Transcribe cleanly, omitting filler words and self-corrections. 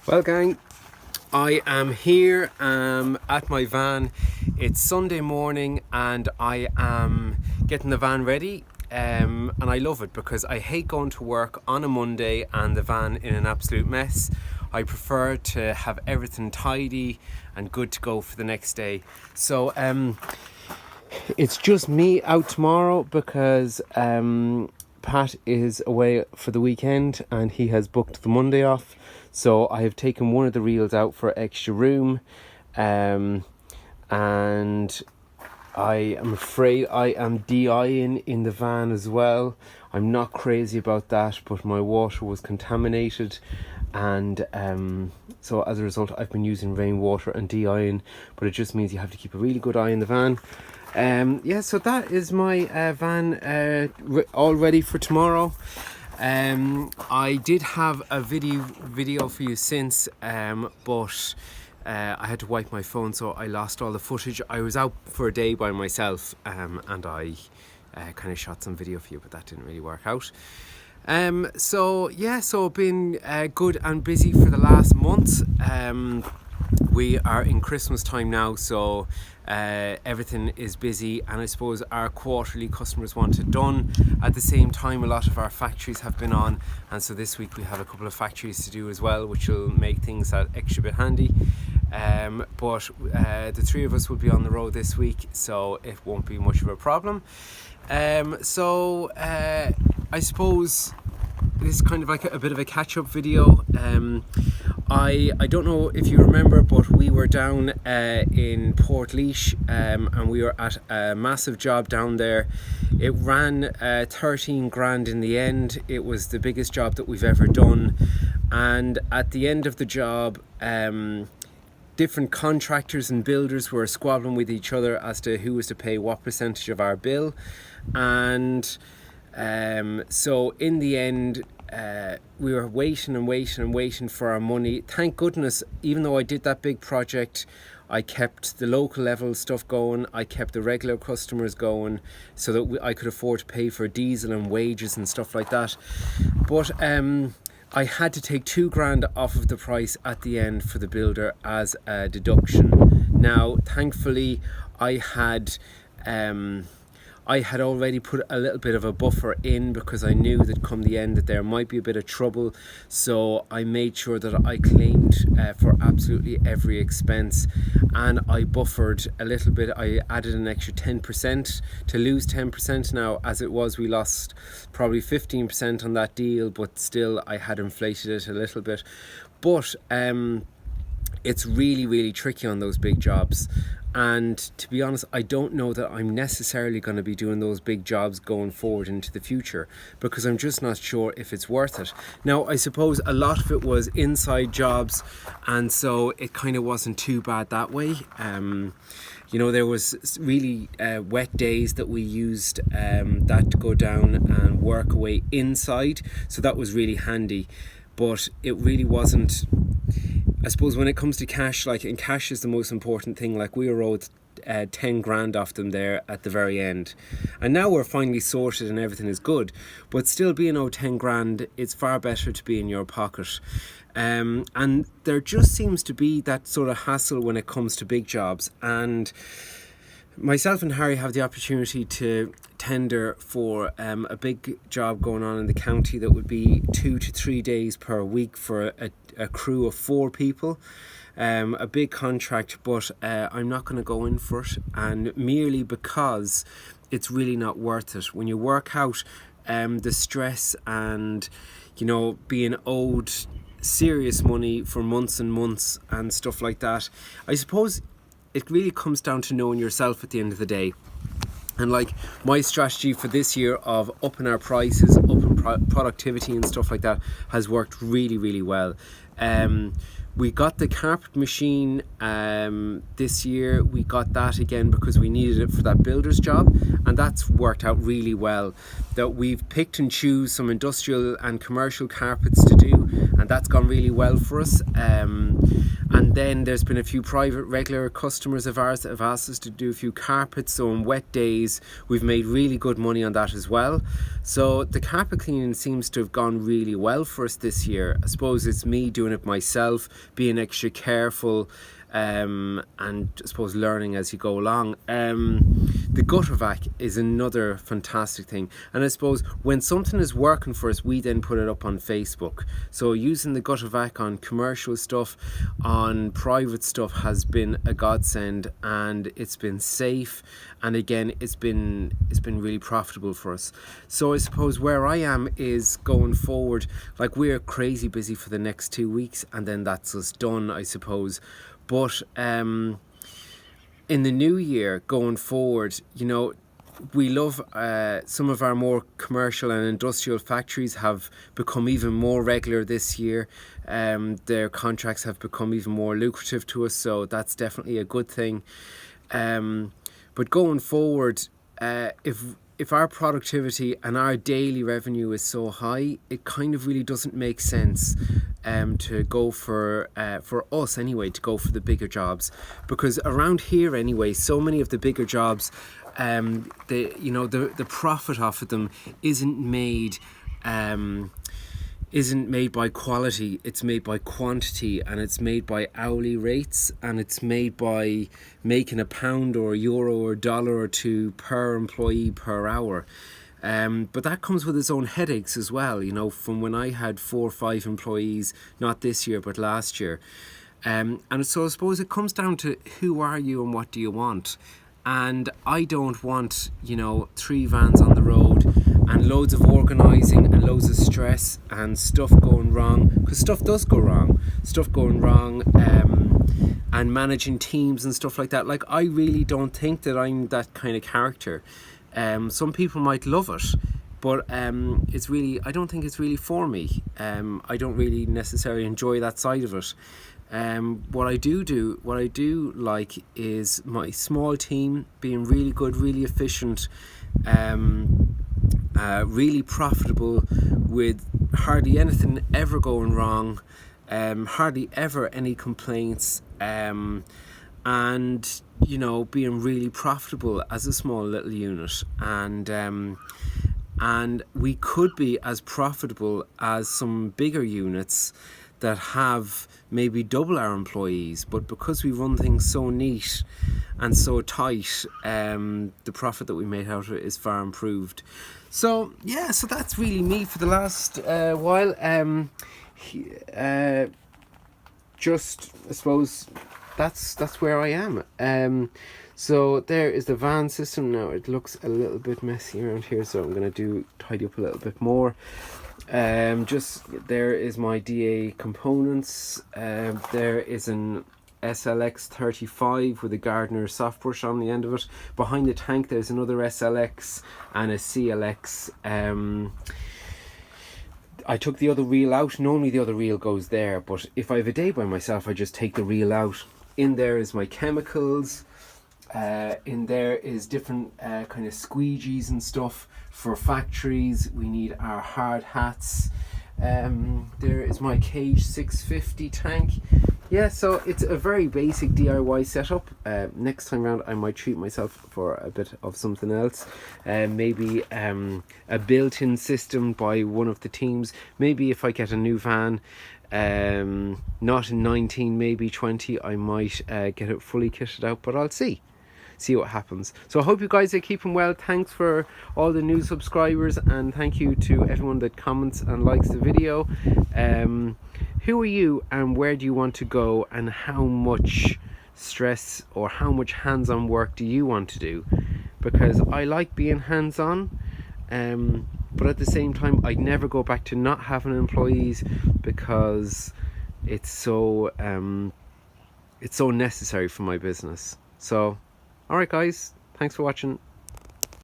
Well, gang, I am here at my van. It's Sunday morning and I am getting the van ready, and I love it because I hate going to work on a Monday and the van in an absolute mess. I prefer to have everything tidy and good to go for the next day. So it's just me out tomorrow because Pat is away for the weekend and he has booked the Monday off. So I have taken one of the reels out for extra room, and I am afraid I am DIing in the van as well. I'm not crazy about that, but my water was contaminated, and so as a result I've been using rainwater and DIing, but it just means you have to keep a really good eye in the van. So that is my van all ready for tomorrow. I did have a video for you since, but I had to wipe my phone, so I lost all the footage. I was out for a day by myself, and I kind of shot some video for you, but that didn't really work out. So been good and busy for the last month. We are in Christmas time now, so everything is busy, and I suppose our quarterly customers want it done. At the same time, a lot of our factories have been on, and so this week we have a couple of factories to do as well, which will make things that extra bit handy. But the three of us will be on the road this week, so it won't be much of a problem. I suppose this is kind of like a bit of a catch-up video. I don't know if you remember, but we were down in Portlaoise, and we were at a massive job down there. It ran 13 grand in the end. It was the biggest job that we've ever done, and at the end of the job, different contractors and builders were squabbling with each other as to who was to pay what percentage of our bill, and so in the end we were waiting for our money. Thank goodness, even though I did that big project, I kept the local level stuff going. I kept the regular customers going so that I could afford to pay for diesel and wages and stuff like that. But I had to take 2 grand off of the price at the end for the builder as a deduction. Now, thankfully, I had already put a little bit of a buffer in because I knew that come the end that there might be a bit of trouble. So I made sure that I claimed for absolutely every expense, and I buffered a little bit. I added an extra 10% to lose 10%. Now, as it was, we lost probably 15% on that deal, but still I had inflated it a little bit. But it's really tricky on those big jobs. And to be honest, I don't know that I'm necessarily going to be doing those big jobs going forward into the future, because I'm just not sure if it's worth it. Now, I suppose a lot of it was inside jobs, and so it kind of wasn't too bad that way. There was really wet days that we used that to go down and work away inside, so that was really handy. But it really wasn't. I suppose when it comes to cash, and cash is the most important thing. We were owed 10 grand off them there at the very end, and now we're finally sorted and everything is good. But still, being owed 10 grand, it's far better to be in your pocket. And there just seems to be that sort of hassle when it comes to big jobs. And myself and Harry have the opportunity to tender for a big job going on in the county that would be 2 to 3 days per week for a crew of 4 people. A big contract, but I'm not going to go in for it, and merely because it's really not worth it. When you work out the stress and being owed serious money for months and months and stuff like that, I suppose it really comes down to knowing yourself at the end of the day. And my strategy for this year of upping our prices, upping productivity and stuff like that has worked really well. We got the carpet machine this year. We got that again because we needed it for that builder's job, and that's worked out really well. That we've picked and choose some industrial and commercial carpets to do, and that's gone really well for us. And then there's been a few private regular customers of ours that have asked us to do a few carpets, so on wet days we've made really good money on that as well. So the carpet cleaning marketing seems to have gone really well for us this year. I suppose it's me doing it myself, being extra careful, and I suppose learning as you go along. The gutter vac is another fantastic thing, and I suppose when something is working for us, we then put it up on Facebook. So using the gutter vac on commercial stuff, on private stuff, has been a godsend, and it's been safe, and again it's been really profitable for us. So I suppose where I am is going forward, like, we're crazy busy for the next 2 weeks, and then that's us done, I suppose. But in the new year going forward, you know, we love some of our more commercial and industrial factories have become even more regular this year. Their contracts have become even more lucrative to us, so that's definitely a good thing. But going forward, if our productivity and our daily revenue is so high, it kind of really doesn't make sense to go for us anyway, to go for the bigger jobs, because around here anyway, so many of the bigger jobs, the profit off of them isn't made by quality, it's made by quantity, and it's made by hourly rates, and it's made by making £1 or €1 or $1 or $2 per employee per hour. But that comes with its own headaches as well, you know, from when I had 4 or 5 employees, not this year but last year. And so I suppose it comes down to who are you and what do you want. And I don't want, you know, 3 vans on the road and loads of organising and loads of stress and stuff going wrong, because stuff does go wrong, and managing teams and stuff like that. Like, I really don't think that I'm that kind of character. Some people might love it, but it's really, I don't think it's really for me. I don't really necessarily enjoy that side of it. What I do like is my small team being really good, really efficient, really profitable, with hardly anything ever going wrong, hardly ever any complaints, and, you know, being really profitable as a small little unit. And we could be as profitable as some bigger units that have maybe double our employees, but because we run things so neat and so tight, the profit that we made out of it is far improved. So yeah, so that's really me for the last while. Just, I suppose that's where I am. So there is the van system. Now it looks a little bit messy around here, so I'm going to tidy up a little bit more. Just there is my DA components. There is an SLX 35 with a Gardner soft brush on the end of it. Behind the tank there's another SLX and a CLX. I took the other reel out. Normally the other reel goes there, but if I have a day by myself, I just take the reel out. In there is my chemicals. In there is different kind of squeegees and stuff for factories. We need our hard hats. There is my Cage 650 tank. Yeah, so it's a very basic DIY setup. Next time round I might treat myself for a bit of something else. Maybe a built-in system by one of the teams. Maybe if I get a new van, not in 19, maybe 20, I might get it fully kitted out, but I'll see what happens. So I hope you guys are keeping well. Thanks for all the new subscribers, and thank you to everyone that comments and likes the video. Who are you and where do you want to go, and how much stress or how much hands-on work do you want to do? Because I like being hands-on, but at the same time I'd never go back to not having employees, because it's so necessary for my business. So alright guys, thanks for watching.